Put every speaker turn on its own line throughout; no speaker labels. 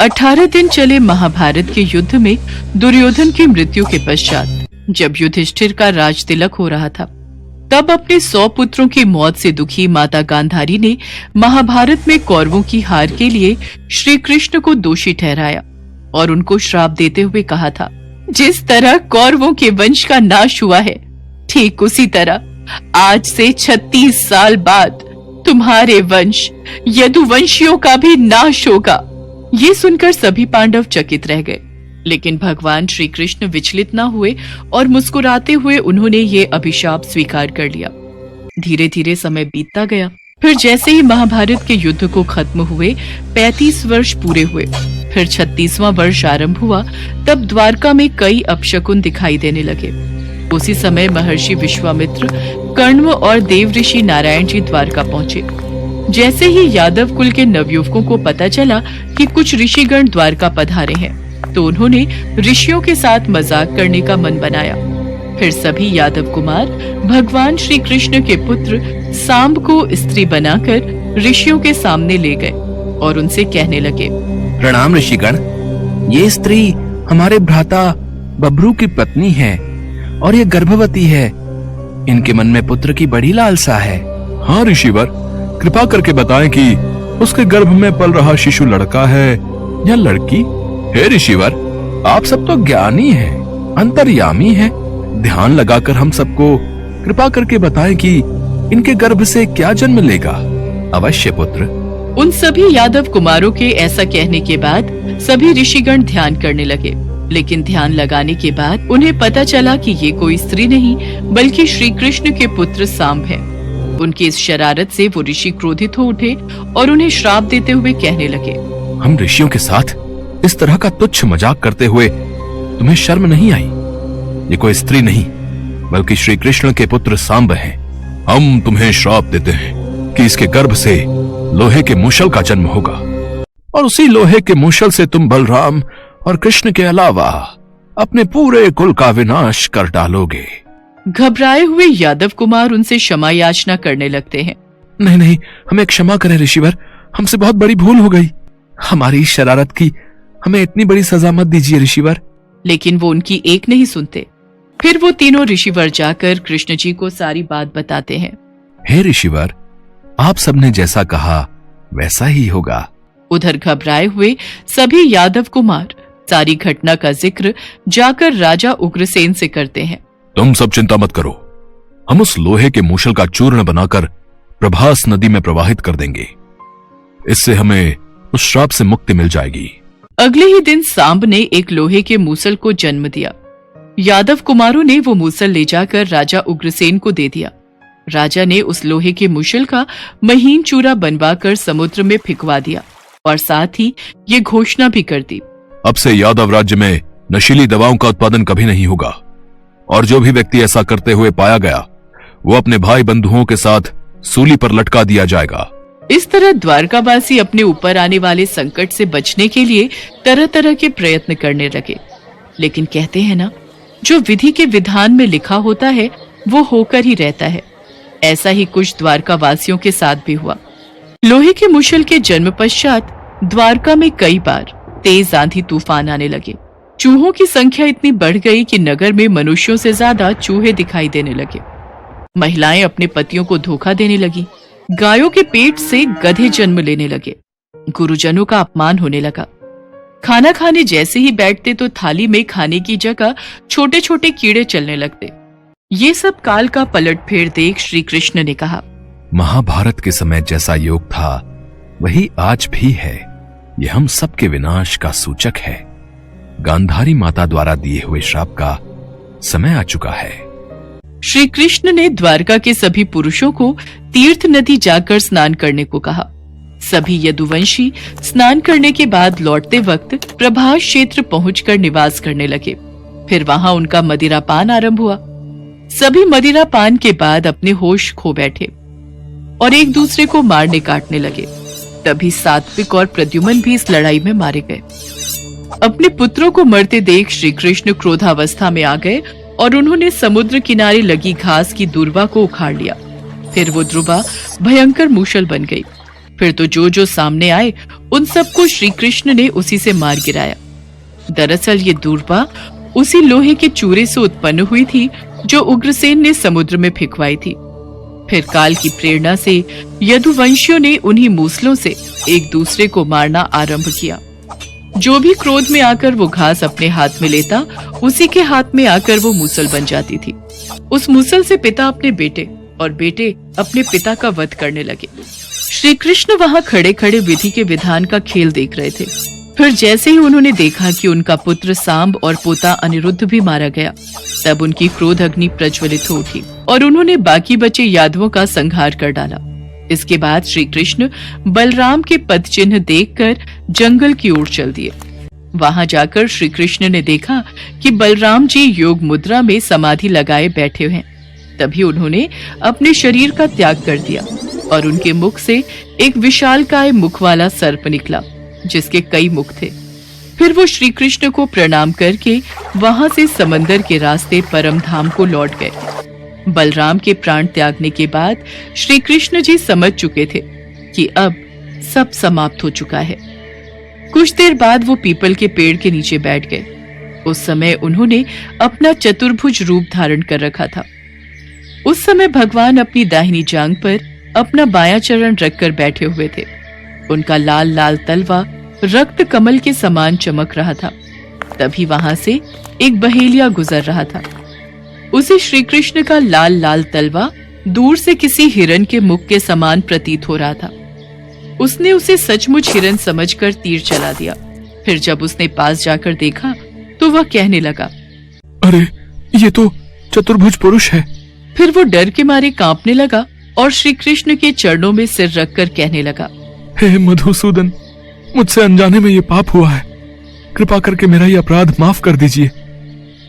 18 दिन चले महाभारत के युद्ध में दुर्योधन की मृत्यु के पश्चात जब युधिष्ठिर का राज तिलक हो रहा था, तब अपने 100 पुत्रों की मौत से दुखी माता गांधारी ने महाभारत में कौरवों की हार के लिए श्री कृष्ण को दोषी ठहराया और उनको श्राप देते हुए कहा था, जिस तरह कौरवों के वंश का नाश हुआ है, ठीक उसी तरह आज से 36 साल बाद तुम्हारे वंश यदुवंशियों का भी नाश होगा। ये सुनकर सभी पांडव चकित रह गए, लेकिन भगवान श्री कृष्ण विचलित न हुए और मुस्कुराते हुए उन्होंने ये अभिशाप स्वीकार कर लिया। धीरे धीरे समय बीतता गया। फिर जैसे ही महाभारत के युद्ध को खत्म हुए 35 वर्ष पूरे हुए, फिर 36वां वर्ष आरंभ हुआ, तब द्वारका में कई अपशकुन दिखाई देने लगे। उसी समय महर्षि विश्वामित्र, कण्व और देव ऋषि नारायण जी द्वारका पहुंचे। जैसे ही यादव कुल के नवयुवकों को पता चला कि कुछ ऋषिगण द्वारका पधारे हैं, तो उन्होंने ऋषियों के साथ मजाक करने का मन बनाया। फिर सभी यादव कुमार भगवान श्री कृष्ण के पुत्र सांब को स्त्री बनाकर ऋषियों के सामने ले गए और उनसे कहने लगे,
प्रणाम ऋषिगण, ये स्त्री हमारे भ्राता बब्रू की पत्नी है और ये गर्भवती है। इनके मन में पुत्र की बड़ी लालसा है।
हाँ ऋषिवर, कृपा करके बताएं कि उसके गर्भ में पल रहा शिशु लड़का है या लड़की।
हे ऋषिवर, आप सब तो ज्ञानी हैं, अंतर्यामी हैं। ध्यान लगाकर हम सबको कृपा करके बताएं कि इनके गर्भ से क्या जन्म लेगा। अवश्य पुत्र।
उन सभी यादव कुमारों के ऐसा कहने के बाद सभी ऋषिगण ध्यान करने लगे, लेकिन ध्यान लगाने के बाद उन्हें पता चला कि ये कोई स्त्री नहीं बल्कि श्री कृष्ण के पुत्र सांब हैं। उनकी इस शरारत से वो ऋषि क्रोधित हो उठे और उन्हें श्राप देते हुए कहने लगे,
हम ऋषियों के साथ इस तरह का तुच्छ मजाक करते हुए तुम्हें शर्म नहीं आई? ये कोई स्त्री नहीं बल्कि श्री कृष्ण के पुत्र सांब हैं।
हम तुम्हें श्राप देते हैं कि इसके गर्भ से लोहे के मूषल का जन्म होगा
और उसी लोहे के मूषल से तुम बलराम और कृष्ण के अलावा अपने पूरे कुल का विनाश कर डालोगे।
घबराए हुए यादव कुमार उनसे क्षमा याचना करने लगते हैं।
नहीं नहीं, हमें क्षमा करें ऋषिवर, हमसे बहुत बड़ी भूल हो गई। हमारी शरारत की हमें इतनी बड़ी सजा मत दीजिए ऋषिवर।
लेकिन वो उनकी एक नहीं सुनते। फिर वो तीनों ऋषिवर जाकर कृष्ण जी को सारी बात बताते हैं।
हे ऋषिवर, आप सबने जैसा कहा वैसा ही होगा।
उधर घबराए हुए सभी यादव कुमार सारी घटना का जिक्र जाकर राजा उग्रसेन से करते हैं।
तुम सब चिंता मत करो, हम उस लोहे के मूषल का चूर्ण बनाकर प्रभास नदी में प्रवाहित कर देंगे। इससे हमें उस श्राप से मुक्ति मिल जाएगी।
अगले ही दिन सांब ने एक लोहे के मूसल को जन्म दिया। यादव कुमारों ने वो मूसल ले जाकर राजा उग्रसेन को दे दिया। राजा ने उस लोहे के मूसल का महीन चूरा बनवाकर समुद्र में फेंकवा दिया और साथ ही ये घोषणा भी कर दी,
अब से यादव राज्य में नशीली दवाओं का उत्पादन कभी नहीं होगा और जो भी व्यक्ति ऐसा करते हुए पाया गया वो अपने भाई बंधुओं के साथ सूली पर लटका दिया जाएगा।
इस तरह द्वारकावासी अपने ऊपर आने वाले संकट से बचने के लिए तरह तरह के प्रयत्न करने लगे। लेकिन कहते हैं ना, जो विधि के विधान में लिखा होता है वो होकर ही रहता है। ऐसा ही कुछ द्वारकावासियों के साथ भी हुआ। लोहे के मूषल के जन्म पश्चात द्वारका में कई बार तेज आंधी तूफान आने लगे। चूहों की संख्या इतनी बढ़ गई कि नगर में मनुष्यों से ज्यादा चूहे दिखाई देने लगे। महिलाएं अपने पतियों को धोखा देने लगी। गायों के पेट से गधे जन्म लेने लगे। गुरुजनों का अपमान होने लगा। खाना खाने जैसे ही बैठते तो थाली में खाने की जगह छोटे छोटे कीड़े चलने लगते। ये सब काल का पलटफेर देख श्री कृष्ण ने कहा,
महाभारत के समय जैसा योग था वही आज भी है। ये हम सबके विनाश का सूचक है। गांधारी माता द्वारा दिए हुए श्राप का समय आ चुका है।
श्री कृष्ण ने द्वारका के सभी पुरुषों को तीर्थ नदी जाकर स्नान करने को कहा। सभी यदुवंशी स्नान करने के बाद लौटते वक्त प्रभास क्षेत्र पहुंचकर निवास करने लगे। फिर वहां उनका मदिरापान आरंभ हुआ। सभी मदिरापान के बाद अपने होश खो बैठे और एक दूसरे को मारने काटने लगे। तभी सात्विक और प्रद्युम्न भी इस लड़ाई में मारे गए। अपने पुत्रों को मरते देख श्री कृष्ण क्रोधावस्था में आ गए और उन्होंने समुद्र किनारे लगी घास की दुर्वा को उखाड़ लिया। फिर वो दुर्वा भयंकर मूषल बन गई। फिर तो जो सामने आए उन सबको श्री कृष्ण ने उसी से मार गिराया। दरअसल ये दूर्वा उसी लोहे के चूरे से उत्पन्न हुई थी जो उग्रसेन ने समुद्र में फेंकवाई थी। फिर काल की प्रेरणा से यदुवंशियों ने उन्हीं मूसलों से एक दूसरे को मारना आरंभ किया। जो भी क्रोध में आकर वो घास अपने हाथ में लेता, उसी के हाथ में आकर वो मूसल बन जाती थी। उस मूसल से पिता अपने बेटे और बेटे अपने पिता का वध करने लगे। श्री कृष्ण वहां खड़े खड़े विधि के विधान का खेल देख रहे थे। फिर जैसे ही उन्होंने देखा कि उनका पुत्र सांब और पोता अनिरुद्ध भी मारा गया, तब उनकी क्रोध अग्नि प्रज्वलित हो उठी और उन्होंने बाकी बचे यादवों का संहार कर डाला। इसके बाद श्री कृष्ण बलराम के पद चिन्ह देखकर जंगल की ओर चल दिए। वहां जाकर श्री कृष्ण ने देखा कि बलराम जी योग मुद्रा में समाधि लगाए बैठे हैं। तभी उन्होंने अपने शरीर का त्याग कर दिया और उनके मुख से एक विशालकाय मुख वाला सर्प निकला, जिसके कई मुख थे। फिर वो श्री कृष्ण को प्रणाम करके वहां से समंदर के रास्ते परम धाम को लौट गए। बलराम के प्राण त्यागने के बाद श्री कृष्ण जी समझ चुके थे कि अब सब समाप्त हो चुका है। कुछ देर बाद वो पीपल के पेड़ के नीचे बैठ गए। उस समय उन्होंने अपना चतुर्भुज रूप धारण कर रखा था। उस समय भगवान अपनी दाहिनी जांघ पर अपना बायां चरण रखकर बैठे हुए थे। उनका लाल लाल तलवा रक्त कमल के समान चमक रहा था। तभी वहां से एक बहेलिया गुजर रहा था। उसे श्री कृष्ण का लाल लाल तलवा दूर से किसी हिरण के मुख के समान प्रतीत हो रहा था। उसने उसे सचमुच हिरण समझकर तीर चला दिया। फिर जब उसने पास जाकर देखा तो वह कहने लगा,
अरे ये तो चतुर्भुज पुरुष है।
फिर वो डर के मारे कांपने लगा और श्री कृष्ण के चरणों में सिर रखकर कहने लगा,
हे मधुसूदन, मुझसे अनजाने में ये पाप हुआ है। कृपा करके मेरा ये अपराध माफ कर दीजिए,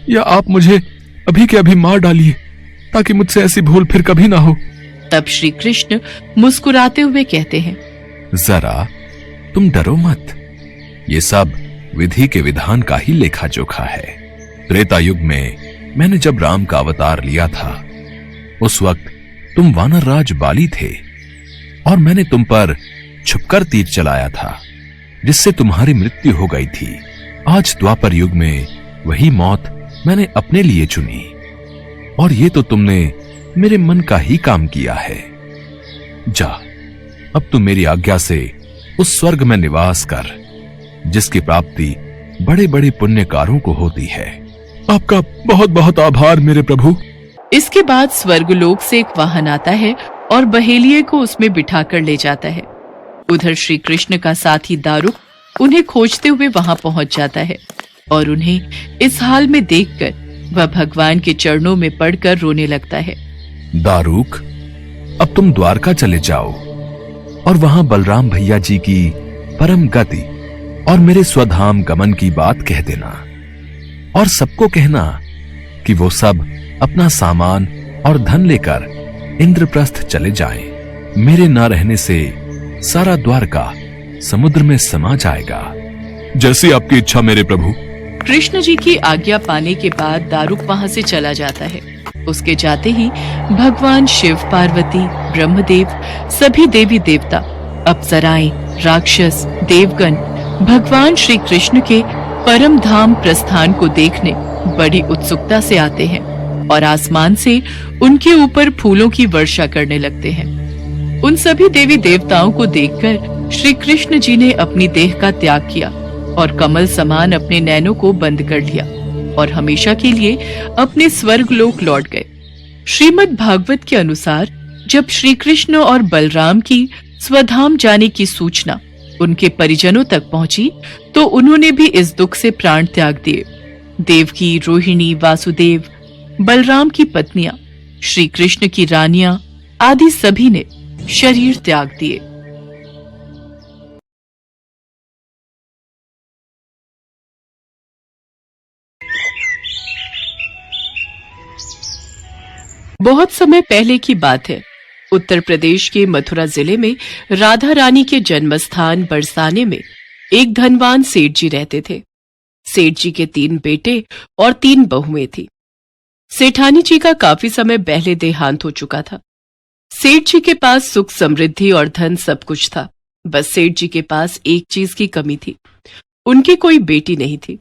या आप मुझे अभी के अभी मार डालिए ताकि मुझसे ऐसी भूल फिर कभी ना हो।
तब श्री कृष्ण मुस्कुराते हुए कहते हैं,
जरा तुम डरो मत, ये सब विधि के विधान का ही लेखा जोखा है। त्रेता युग में मैंने जब राम का अवतार लिया था, उस वक्त तुम वानर राज बाली थे और मैंने तुम पर छुपकर तीर चलाया था, जिससे तुम्हारी मृत्यु हो गई थी। आज द्वापर युग में वही मौत मैंने अपने लिए चुनी, और ये तो तुमने मेरे मन का ही काम किया है। जा, अब तुम मेरी आज्ञा से उस स्वर्ग में निवास कर, जिसकी प्राप्ति बड़े बड़े पुण्यकारों को होती है।
आपका बहुत बहुत आभार मेरे प्रभु।
इसके बाद स्वर्गलोक से एक वाहन आता है और बहेलिये को उसमें बिठाकर ले जाता है। उधर श्री कृष्ण का साथी दारुक उन्हें खोजते हुए वहां पहुंच जाता है और उन्हें इस हाल में देखकर वह भगवान के चरणों में पड़कर रोने लगता है।
दारुक, अब तुम द्वारका चले जाओ और वहां बलराम भैया जी की परम गति और मेरे स्वधाम गमन की बात कह देना, और सबको कहना कि वो सब अपना सामान और धन लेकर इंद्रप्रस्थ चले जाएं। मेरे ना रहने से सारा द्वारका समुद्र में समा जाएगा।
जैसी आपकी इच्छा मेरे प्रभु।
कृष्ण जी की आज्ञा पाने के बाद दारुक वहां से चला जाता है। उसके जाते ही भगवान शिव, पार्वती, ब्रह्मदेव, सभी देवी देवता, अप्सराएं, राक्षस, देवगण भगवान श्री कृष्ण के परम धाम प्रस्थान को देखने बड़ी उत्सुकता से आते हैं और आसमान से उनके ऊपर फूलों की वर्षा करने लगते हैं। उन सभी देवी देवताओं को देखकर श्री कृष्ण जी ने अपनी देह का त्याग किया और कमल समान अपने नैनों को बंद कर लिया और हमेशा के लिए अपने स्वर्गलोक लौट गए। श्रीमद् भागवत के अनुसार जब श्री कृष्ण और बलराम की स्वधाम जाने की सूचना उनके परिजनों तक पहुंची तो उन्होंने भी इस दुख से प्राण त्याग दिए। देवकी, रोहिणी, वासुदेव, बलराम की पत्नियां, श्री कृष्ण की रानियां आदि सभी ने शरीर त्याग दिए। बहुत समय पहले की बात है। उत्तर प्रदेश के मथुरा जिले में राधा रानी के जन्मस्थान बरसाने में एक धनवान सेठ जी रहते थे। सेठ जी के 3 बेटे और 3 बहुएं थी। सेठानी जी का काफी समय पहले देहांत हो चुका था। सेठ जी के पास सुख, समृद्धि और धन सब कुछ था, बस सेठ जी के पास एक चीज की कमी थी, उनकी कोई बेटी नहीं थी।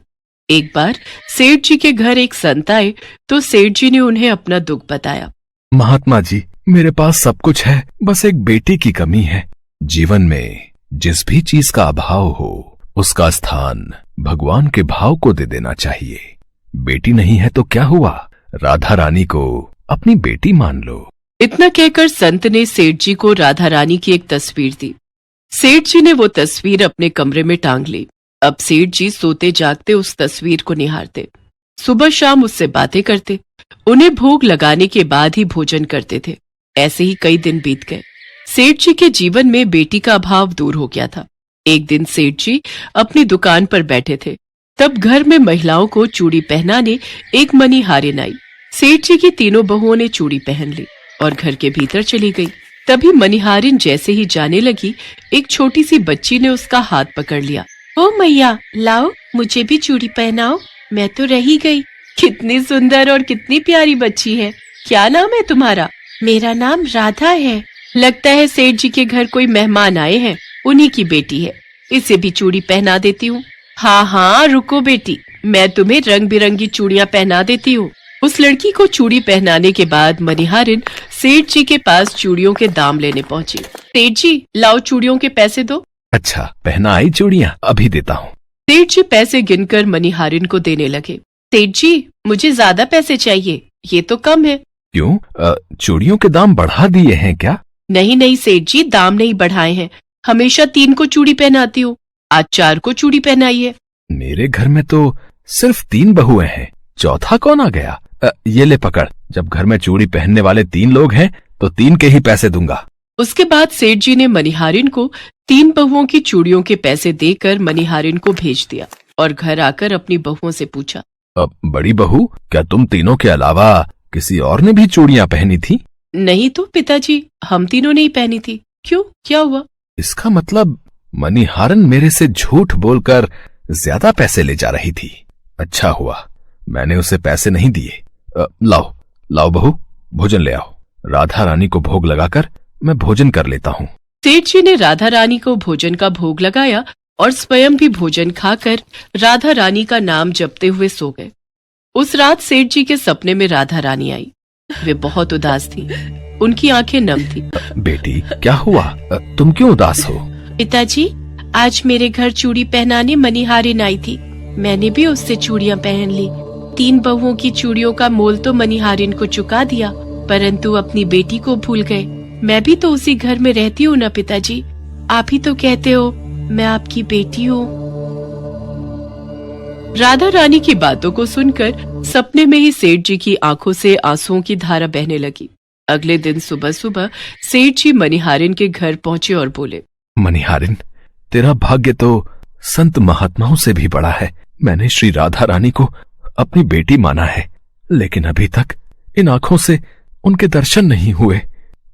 एक बार सेठ जी के घर एक संत आए तो सेठ जी ने उन्हें अपना दुख बताया।
महात्मा जी, मेरे पास सब कुछ है, बस एक बेटी की कमी है। जीवन में जिस भी चीज का अभाव हो उसका स्थान भगवान के भाव को दे देना चाहिए। बेटी नहीं है तो क्या हुआ, राधा रानी को अपनी बेटी मान लो।
इतना कहकर संत ने सेठ जी को राधा रानी की एक तस्वीर दी। सेठ जी ने वो तस्वीर अपने कमरे में टांग ली। अब सेठ जी सोते जागते उस तस्वीर को निहारते, सुबह शाम उससे बातें करते, उन्हें भोग लगाने के बाद ही भोजन करते थे। ऐसे ही कई दिन बीत गए। सेठ जी के जीवन में बेटी का अभाव दूर हो गया था। एक दिन सेठ जी अपनी दुकान पर बैठे थे, तब घर में महिलाओं को चूड़ी पहनाने एक मणिहारिन आई। सेठ जी की तीनों बहुओं ने चूड़ी पहन ली और घर के भीतर चली गई। तभी मणिहारिन जैसे ही जाने लगी, एक छोटी सी बच्ची ने उसका हाथ पकड़ लिया। ओ मैया, लाओ मुझे भी चूड़ी पहनाओ, मैं तो रही गई। कितनी सुंदर और कितनी प्यारी बच्ची है। क्या नाम है तुम्हारा? मेरा नाम राधा है। लगता है सेठ जी के घर कोई मेहमान आए हैं, उन्हीं की बेटी है। इसे भी चूड़ी पहना देती हूँ। हाँ हाँ रुको बेटी, मैं तुम्हें रंग बिरंगी चूड़ियाँ पहना देती हूँ। उस लड़की को चूड़ी पहनाने के बाद मणिहारिन सेठ जी के पास चूड़ियों के दाम लेने पहुंची। सेठ जी, लाओ चूड़ियों के पैसे दो।
अच्छा, पहना आई चूड़ियां, अभी देता हूँ।
सेठ जी पैसे गिनकर मणिहारिन को देने लगे। सेठ जी, मुझे ज्यादा पैसे चाहिए, ये तो कम है।
क्यों, चूड़ियों के दाम बढ़ा दिए हैं क्या?
नहीं नहीं सेठ जी, दाम नहीं बढ़ाए हैं। हमेशा 3 को चूड़ी पहनाती हूँ, आज 4 को चूड़ी पहनाई है।
मेरे घर में तो सिर्फ 3 बहुएं हैं, चौथा कौन आ गया? ये ले पकड़, जब घर में चूड़ी पहनने वाले 3 लोग हैं तो 3 के ही पैसे दूंगा।
उसके बाद सेठ जी ने मणिहारिन को 3 बहुओं की चूड़ियों के पैसे देकर मणिहारिन को भेज दिया और घर आकर अपनी बहुओं से पूछा,
बड़ी बहू, क्या तुम तीनों के अलावा किसी और ने भी चूड़ियां पहनी थी?
नहीं तो पिताजी, हम तीनों ने ही पहनी थी। क्यों, क्या हुआ?
इसका मतलब मणिहारिन मेरे से झूठ बोलकर ज्यादा पैसे ले जा रही थी। अच्छा हुआ मैंने उसे पैसे नहीं दिए। लाओ लाओ बहू, भोजन ले आओ। राधा रानी को भोग लगाकर मैं भोजन कर लेता हूँ।
सेठ जी ने राधा रानी को भोजन का भोग लगाया और स्वयं भी भोजन खाकर राधा रानी का नाम जपते हुए सो गए। उस रात सेठ जी के सपने में राधा रानी आई। वे बहुत उदास थी, उनकी आंखें नम थी।
बेटी, क्या हुआ, तुम क्यों उदास हो?
पिताजी, आज मेरे घर चूड़ी पहनाने मणिहारिन आई थी। मैंने भी उससे चूड़ियां पहन ली। 3 बहुओं की चूड़ियों का मोल तो मणिहारिन को चुका दिया, परंतु अपनी बेटी को भूल गए। मैं भी तो उसी घर में रहती हूँ ना पिताजी, आप ही तो कहते हो मैं आपकी बेटी हूँ। राधा रानी की बातों को सुनकर सपने में ही सेठ जी की आंखों से आंसुओं की धारा बहने लगी। अगले दिन सुबह सुबह सेठ जी मणिहारिन के घर पहुंचे और बोले,
मणिहारिन, तेरा भाग्य तो संत महात्माओं से भी बड़ा है। मैंने श्री राधा रानी को अपनी बेटी माना है, लेकिन अभी तक इन आंखों से उनके दर्शन नहीं हुए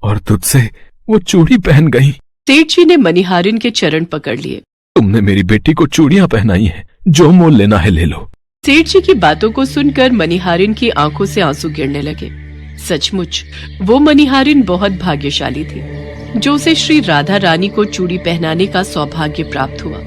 और तुझसे वो चूड़ी पहन गई।
सेठ जी ने मणिहारिन के चरण पकड़ लिए।
तुमने मेरी बेटी को चूड़ियां पहनाई हैं, जो मोल लेना है ले लो।
सेठ जी की बातों को सुनकर मणिहारिन की आंखों से आंसू गिरने लगे। सचमुच वो मणिहारिन बहुत भाग्यशाली थी, जो उसे श्री राधा रानी को चूड़ी पहनाने का सौभाग्य प्राप्त हुआ।